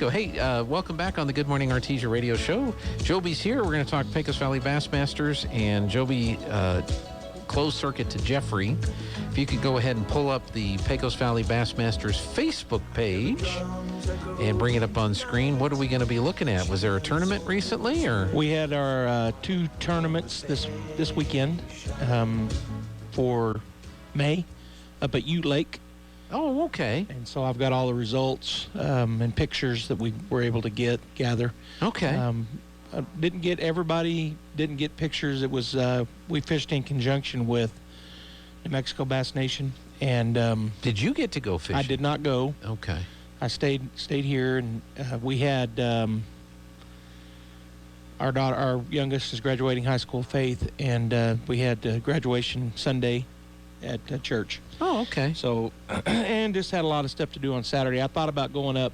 go. Hey, welcome back on the Good Morning Artesia radio show. Joby's here. We're going to talk Pecos Valley Bassmasters and Joby closed circuit to Jeffrey. If you could go ahead and pull up the Pecos Valley Bassmasters Facebook page and bring it up on screen. What are we going to be looking at? Was there a tournament recently, or? We had our 2 tournaments this weekend for May up at Ute Lake. Oh, okay. And so I've got all the results and pictures that we were able to gather. Okay. Everybody didn't get pictures. It was, we fished in conjunction with New Mexico Bass Nation. And did you get to go fishing? I did not go. Okay. I stayed here, and we had our youngest is graduating high school, Faith, and we had graduation Sunday at church. Oh, okay. So, and just had a lot of stuff to do on Saturday. I thought about going up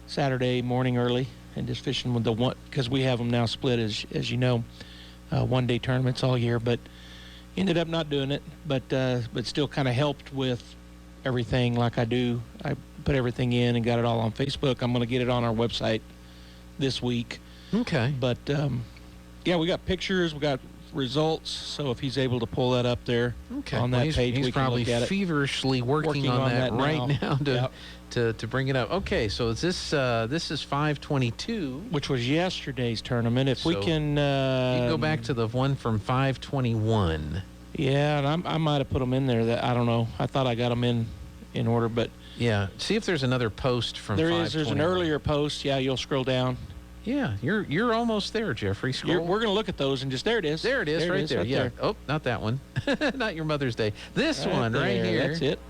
Saturday morning early and just fishing with the one, because we have them now split, as you know, one-day tournaments all year, but ended up not doing it, but still kind of helped with everything like I do. I put everything in and got it all on Facebook. I'm going to get it on our website this week. Okay. But, yeah, we got pictures, we got results, so if he's able to pull that up there on that page, he's we can look at it. probably feverishly working on that right now to bring it up. Okay, so is this is 522, which was yesterday's tournament. If we can, you can go back to the one from 521. Yeah, and I might have put them in there. That I don't know. I thought I got them in order, but yeah. See if there's another post from. There is. There's an earlier post. Yeah, you'll scroll down. Yeah, you're almost there, Jeffrey. Scroll. We're going to look at those and just there it is. There it is, right there. Yeah. There. Oh, not that one. Not your Mother's Day. This one right here. That's it.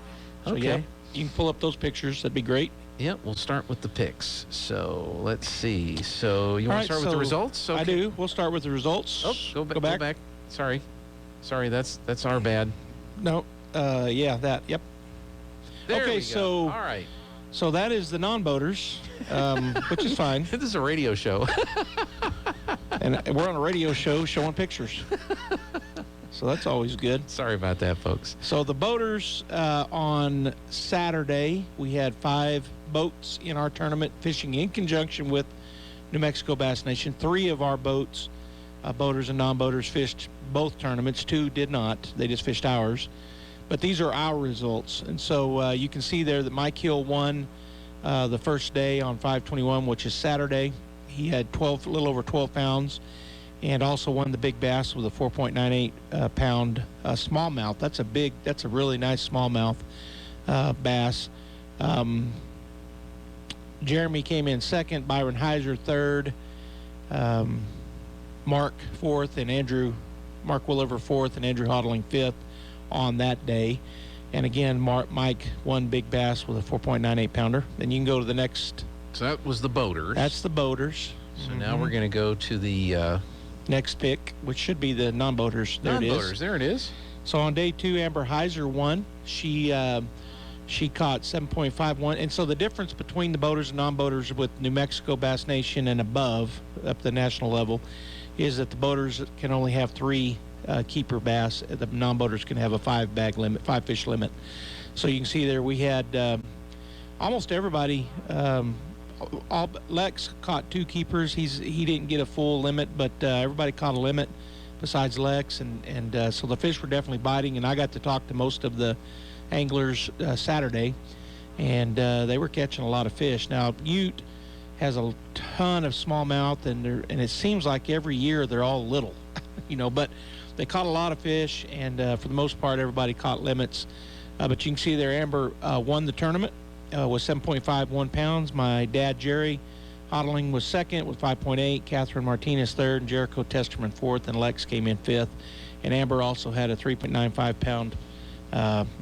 So, okay. Yeah, you can pull up those pictures. That'd be great. Yeah, we'll start with the picks. So let's see. So you want to start with the results? Okay. I do. We'll start with the results. Oh, go back. Sorry, that's our bad. No. Yeah, that. Yep. There okay, we go. So all right. So that is the non-boaters, which is fine. This is a radio show. And we're on a radio show showing pictures. So that's always good. Sorry about that, folks. So the boaters, on Saturday, we had 5 boats in our tournament fishing in conjunction with New Mexico Bass Nation. 3 of our boats, boaters and non-boaters, fished both tournaments. 2 did not. They just fished ours. But these are our results. And so you can see there that Mike Hill won the first day on 521, which is Saturday. He had a little over 12 pounds, and also won the big bass with a 4.98 pound smallmouth. That's a really nice smallmouth bass. Jeremy came in second, Byron Heiser third, Mark fourth, and Mark Williver fourth, and Andrew Houghtaling fifth on that day. And again, Mike won big bass with a 4.98 pounder. Then you can go to the next. So that was the boaters. That's the boaters. So now we're going to go to the next pick, which should be the non-boaters. There it is. So on day 2, Amber Heiser won. She caught 7.51. And so the difference between the boaters and non-boaters with New Mexico Bass Nation and above, up the national level, is that the boaters can only have 3 keeper bass. The non-boaters can have a 5 fish limit. So you can see there we had almost everybody. Lex caught 2 keepers. He didn't get a full limit, but everybody caught a limit besides Lex, and so the fish were definitely biting. And I got to talk to most of the anglers Saturday, and they were catching a lot of fish. Now Ute has a ton of smallmouth, and it seems like every year they're all little, but they caught a lot of fish, and for the most part everybody caught limits. But you can see there Amber won the tournament with 7.51 pounds. My dad Jerry Houghtaling was second with 5.8, Catherine Martinez third, and Jericho Testerman fourth, and Lex came in fifth. And Amber also had a 3.95 pound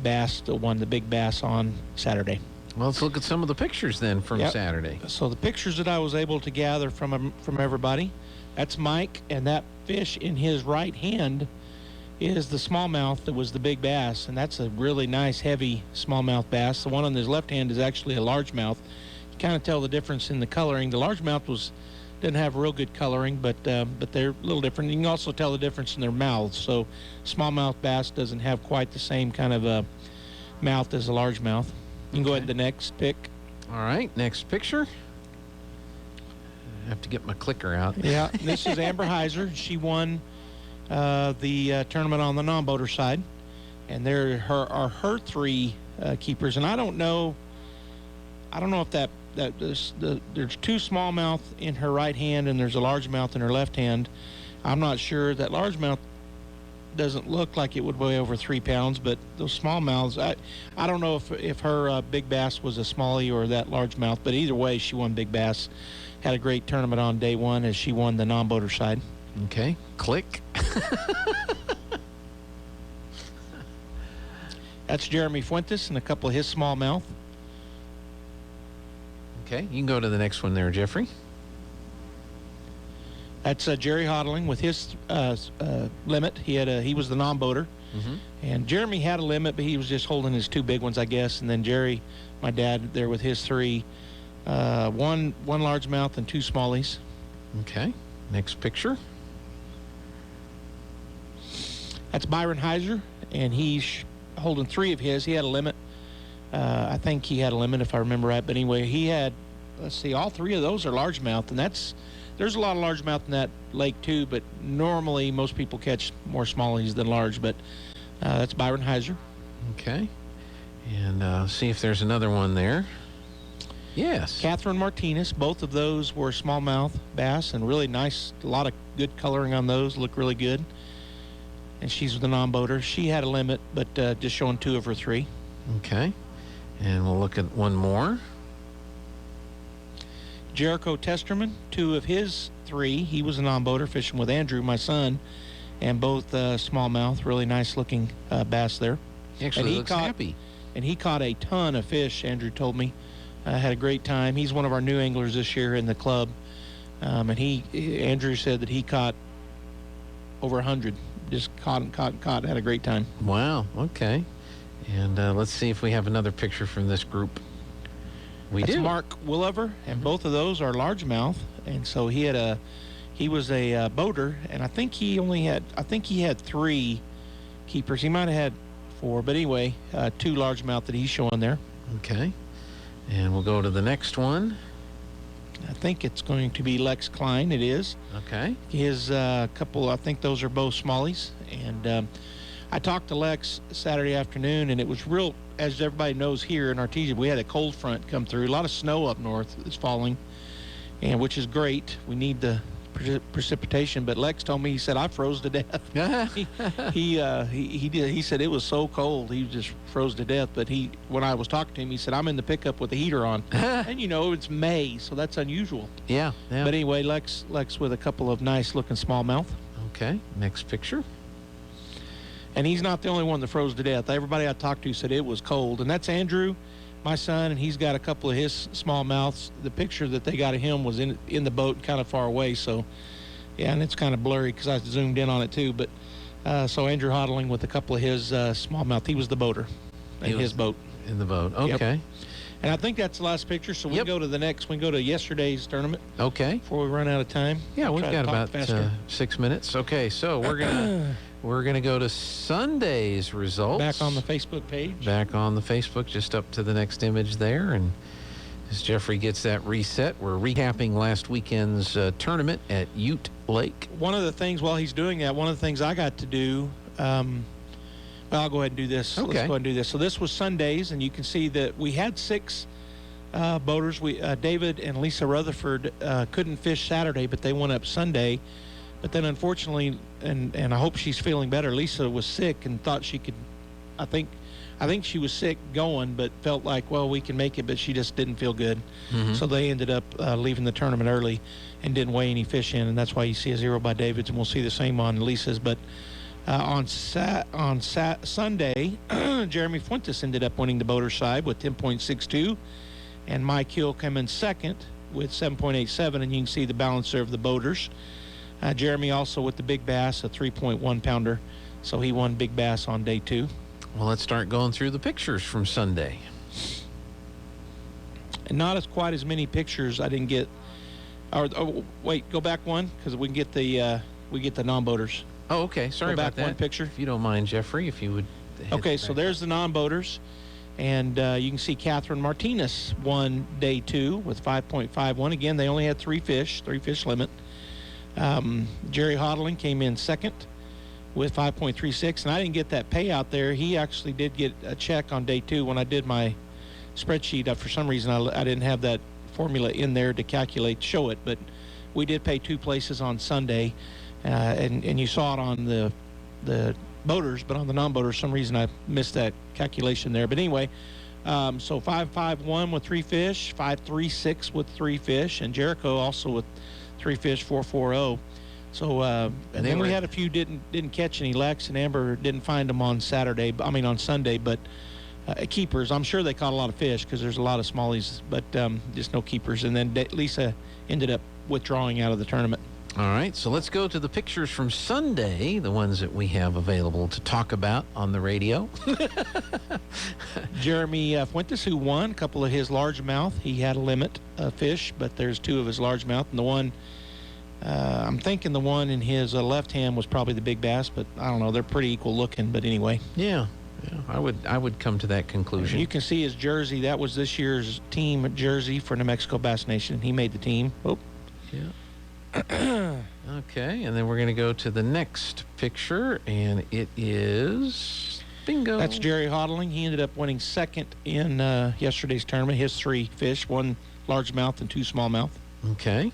bass that won the big bass on Saturday. Well, let's look at some of the pictures then from Saturday. So the pictures that I was able to gather from everybody, that's Mike, and that fish in his right hand is the smallmouth that was the big bass, and that's a really nice heavy smallmouth bass. The one on his left hand is actually a largemouth. You kind of tell the difference in the coloring. The largemouth didn't have real good coloring, but they're a little different. You can also tell the difference in their mouths. So smallmouth bass doesn't have quite the same kind of a mouth as a largemouth. You can go ahead to the next pick. All right, next picture. have to get my clicker out. Yeah, this is Amber Heiser. She won the tournament on the non-boater side, and there are her three keepers. And I don't know if there's two smallmouth in her right hand and there's a largemouth in her left hand. I'm not sure. That largemouth doesn't look like it would weigh over 3 pounds, but those smallmouths, I don't know if her big bass was a smallie or that largemouth, but either way, she won big bass. Had a great tournament on day one as she won the non-boater side. Okay, click. That's Jeremy Fuentes and a couple of his smallmouth. Okay, you can go to the next one there, Jeffrey. That's Jerry Houghtaling with his limit. He was the non-boater. Mm-hmm. And Jeremy had a limit, but he was just holding his two big ones, I guess. And then Jerry, my dad, there with his three, one largemouth and two smallies. Okay, next picture. That's Byron Heiser, and he's holding three of his. He had a limit. I think he had a limit, if I remember right. But anyway, he had, let's see, all three of those are largemouth, and there's a lot of largemouth in that lake too, but normally most people catch more smallies than large. But that's Byron Heiser. Okay, and see if there's another one there. Yes. Catherine Martinez. Both of those were smallmouth bass, and really nice. A lot of good coloring on those. Look really good. And she's the non-boater. She had a limit, but just showing two of her three. Okay, and we'll look at one more. Jericho Testerman, two of his three. He was a non-boater fishing with Andrew, my son, and both smallmouth. Really nice looking bass there. Actually, he looks happy. And he caught a ton of fish, Andrew told me. Had a great time. He's one of our new anglers this year in the club. And Andrew said that he caught over 100. Just caught. Had a great time. Wow, okay. And let's see if we have another picture from this group. That's do. Mark Williver, and both of those are largemouth. And so he was a boater, and I think he had three keepers. He might have had four, but anyway, two largemouth that he's showing there. Okay. And we'll go to the next one. I think it's going to be Lex Klein. It is. Okay. His couple, I think those are both smallies. And I talked to Lex Saturday afternoon, and it was real, as everybody knows here in Artesia, we had a cold front come through. A lot of snow up north is falling, and which is great. We need the precipitation, but Lex told me, he said, I froze to death. He said it was so cold, he just froze to death. But when I was talking to him, he said, I'm in the pickup with the heater on. And it's May, so that's unusual. Yeah. But anyway, Lex with a couple of nice looking smallmouth. Okay, next picture. And he's not the only one that froze to death. Everybody I talked to said it was cold. And that's Andrew, my son, and he's got a couple of his smallmouths. The picture that they got of him was in the boat kind of far away. So, yeah, and it's kind of blurry because I zoomed in on it too. But so Andrew Houghtaling with a couple of his smallmouth. He was the boater in his boat. In the boat, okay. Yep. And I think that's the last picture. So we can go to the next. We can go to yesterday's tournament. Okay. Before we run out of time. Yeah, we've got about 6 minutes. Okay, so we're gonna go to Sunday's results. Back on the Facebook page. Back on the Facebook, just up to the next image there. And as Jeffrey gets that reset, we're recapping last weekend's tournament at Ute Lake. One of the things, while he's doing that, one of the things I got to do, well, I'll go ahead and do this. Okay. Let's go ahead and do this. So this was Sundays, and you can see that we had 6 boaters. David and Lisa Rutherford couldn't fish Saturday, but they went up Sunday. But then, unfortunately, and I hope she's feeling better, Lisa was sick and thought she could, I think she was sick going, but felt like, well, we can make it, but she just didn't feel good. Mm-hmm. So they ended up leaving the tournament early and didn't weigh any fish in, and that's why you see a 0 by David's, and we'll see the same on Lisa's. But on Sunday, Jeremy Fuentes ended up winning the boater side with 10.62, and Mike Hill came in second with 7.87, and you can see the balancer of the boaters. Jeremy also with the big bass, a 3.1 pounder, so he won big bass on day 2. Well, let's start going through the pictures from Sunday. And not quite as many pictures I didn't get. Wait, go back one, because we can get the non-boaters. Oh, okay. Sorry go about back that. One picture. If you don't mind, Jeffrey, if you would. Okay, so there's the non-boaters, And you can see Catherine Martinez won day 2 with 5.51. Again, they only had 3 fish limit. Jerry Houghtaling came in second with 5.36, and I didn't get that payout there. He actually did get a check on day 2 when I did my spreadsheet. For some reason, I didn't have that formula in there to show it, but we did pay 2 places on Sunday, and you saw it on the boaters, but on the non-boaters, for some reason I missed that calculation there. But anyway, so 551 with 3 fish, 536 with 3 fish, and Jericho also with 3 fish, 440. So and then we had a few didn't catch any Lex, and Amber didn't find them on Sunday, but keepers. I'm sure they caught a lot of fish because there's a lot of smallies, but just no keepers. And then Lisa ended up withdrawing out of the tournament. All right, so let's go to the pictures from Sunday, the ones that we have available to talk about on the radio. Jeremy Fuentes, who won a couple of his largemouth. He had a limit of fish, but there's 2 of his largemouth. And the one, I'm thinking the one in his left hand was probably the big bass, but I don't know. They're pretty equal looking, but anyway. Yeah, I would come to that conclusion. You can see his jersey. That was this year's team jersey for New Mexico Bass Nation. He made the team. Oh. Yeah. Okay, and then we're going to go to the next picture, and it is bingo. That's Jerry Houghtaling. He ended up winning second in yesterday's tournament. His 3 fish, 1 largemouth and 2 smallmouth. Okay,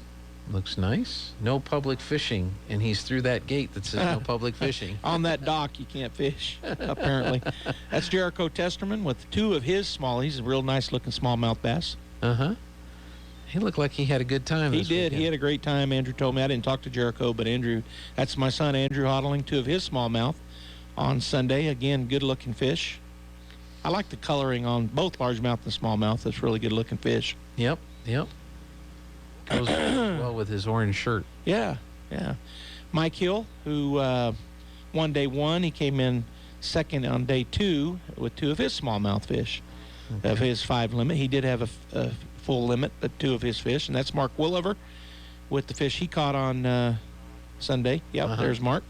looks nice. No public fishing, and he's through that gate that says no public fishing. On that dock, you can't fish, apparently. That's Jericho Testerman with 2 of his smallies, a real nice-looking smallmouth bass. Uh-huh. He looked like he had a good time. He did. He had a great time. Andrew told me. I didn't talk to Jericho, but Andrew, that's my son, Andrew Houghtaling, 2 of his smallmouth on Sunday. Again, good-looking fish. I like the coloring on both largemouth and smallmouth. That's really good-looking fish. Yep. Goes well with his orange shirt. Yeah. Mike Hill, who won day 1, he came in second on day 2 with 2 of his smallmouth fish of his 5 limit. He did have a full limit, but 2 of his fish, and that's Mark Williver with the fish he caught on Sunday. Yep, There's Mark.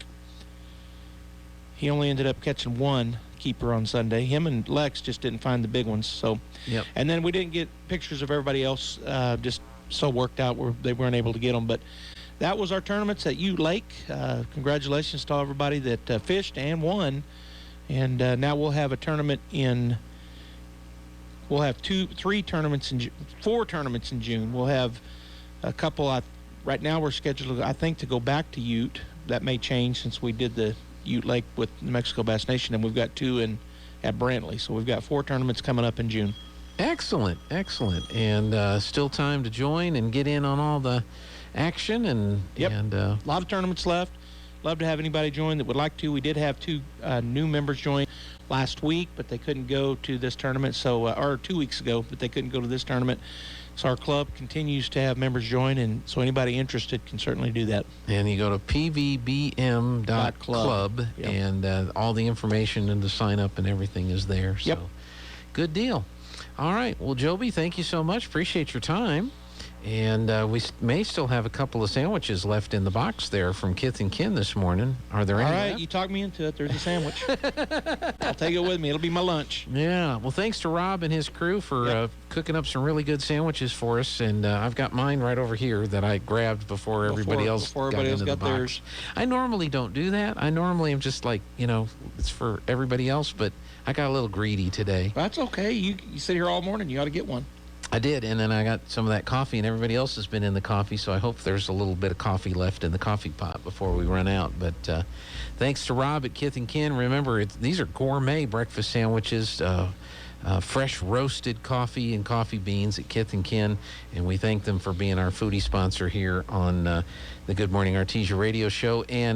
He only ended up catching 1 keeper on Sunday. Him and Lex just didn't find the big ones. So, yep. And then we didn't get pictures of everybody else. Just so worked out where they weren't able to get them. But that was our tournaments at Ute Lake. Congratulations to everybody that fished and won. And now we'll have a tournament in. We'll have 4 tournaments in June. We'll have a couple. Right now we're scheduled, I think, to go back to Ute. That may change since we did the Ute Lake with New Mexico Bass Nation, and we've got 2 at Brantley. So we've got 4 tournaments coming up in June. Excellent. And still time to join and get in on all the action. And a lot of tournaments left. Love to have anybody join that would like to. We did have 2 new members join last week, but they couldn't go to this tournament. So, or 2 weeks ago, but they couldn't go to this tournament. So our club continues to have members join, and so anybody interested can certainly do that. And you go to pvbm.club, and all the information and the sign up and everything is there. Yep. So, good deal. All right. Well, Joby, thank you so much. Appreciate your time. And we may still have a couple of sandwiches left in the box there from Kith and Kin this morning. Are there any All right, left? you talked me into it. There's a sandwich. I'll take it with me. It'll be my lunch. Yeah. Well, thanks to Rob and his crew for cooking up some really good sandwiches for us. And I've got mine right over here that I grabbed before everybody else got into the box. Theirs. I normally don't do that. I normally am just like, it's for everybody else. But I got a little greedy today. That's okay. You sit here all morning. You ought to get one. I did, and then I got some of that coffee, and everybody else has been in the coffee, so I hope there's a little bit of coffee left in the coffee pot before we run out. But thanks to Rob at Kith and Kin. Remember, these are gourmet breakfast sandwiches, fresh roasted coffee and coffee beans at Kith and Kin, and we thank them for being our foodie sponsor here on the Good Morning Artesia radio show. And